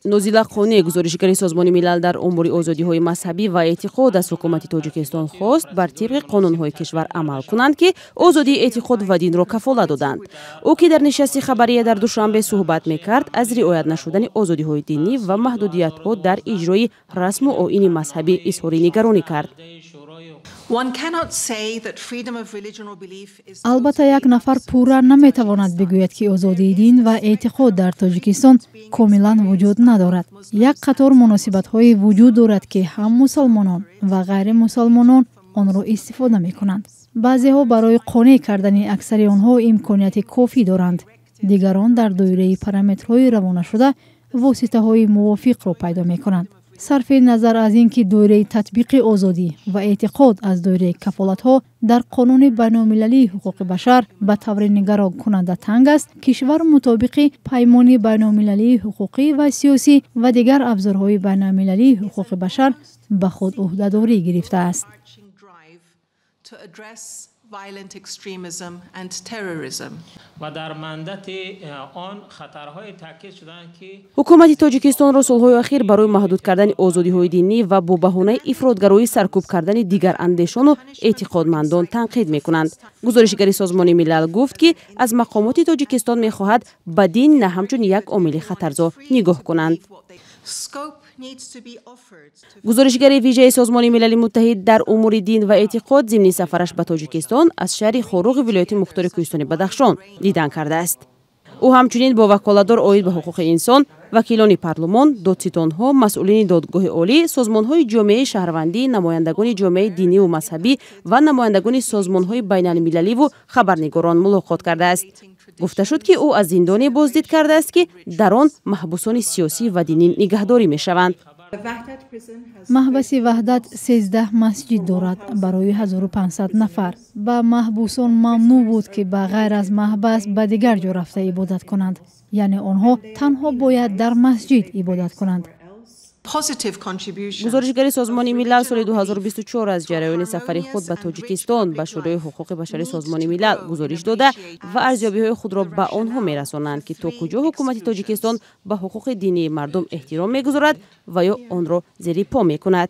نوزیلا خونی گزارشگر سازمان ملل در امور آزادی‌های مذهبی و اعتقاد از حکومت تاجیکستان خواست بر طبق قانون‌های کشور عمل کنند که آزادی اعتقاد و دین را کفالت دادند. او که در نشست خبری در دوشنبه صحبت می‌کرد از رعایت نشدن آزادی‌های دینی و محدودیت‌ها در اجرای رسم و آیین مذهبی اظهار نگرانی کرد. البته یک نفر پورا نمیتواند بگوید که آزادی دین و اعتقاد در تاجیکستان کاملا وجود ندارد. یک قطار مناسبت‌های وجود دارد که هم مسلمانان و غیر مسلمانان آن را استفاده می‌کنند. بعضی‌ها برای قانع کردن اکثر آنها امکانیت کافی دارند. دیگران در دایره پارامترهای روانه شده واسطه‌های موافق را پیدا می‌کنند. صرف نظر از اینکه دایره تطبیق آزادی و اعتقاد از دایره کفالت‌ها در قانون بین‌المللی حقوق بشر به طور نگران کننده تنگ است، کشور مطابق پیمان بین‌المللی حقوقی و سیاسی و دیگر ابزارهای بین‌المللی حقوق بشر به خود عهده‌داری گرفته است. و در مندت آن خطرهای تاکید شدند که حکومت تاجیکستان را سالهای اخیر برای محدود کردن آزادی‌های دینی و با بهانه افراطگرایی سرکوب کردن دیگر اندیشان و اعتقادمندان تنقید می‌کنند. گزارشگر سازمان ملل گفت که از مقامات تاجیکستان می‌خواهد به دین نه همچون یک عامل خطرزا نگاه کنند. گزارشگر ویژه سازمان ملل متحد در امور دین و اعتقاد ضمن سفرش به تاجیکستان از شهر خوروغ ولایت مختار کوهستان بدخشان دیدن کرده است. او همچنین با وکالتدار عاید به حقوق انسان، وکیلان پارلمان، دادستان‌ها، مسئولین دادگاه عالی، سازمان‌های جامعه شهروندی، نمایندگان جامعه دینی و مذهبی و نمایندگان سازمان‌های بین‌المللی و خبرنگاران ملاقات کرده است. گفته شد که او از زندانی بازدید کرده است که در آن محبوسان سیاسی و دینی نگهداری می‌شوند. محبس وحدت 13 مسجد دارد برای 1500 نفر. به محبوسان ممنوع بود که به غیر از محبس به دیگر جا رفته عبادت کنند. یعنی آنها تنها باید در مسجد عبادت کنند. گزارشگر سازمان ملل سال 2024 از جریان سفر خود به تاجیکستان به شورای حقوق بشر سازمان ملل گزارش داده و ارزیابی‌های خود را به آنها می‌رسانند که تا کجا حکومت تاجیکستان به حقوق دینی مردم احترام می‌گذارد و یا آن را زیر پا می‌کند.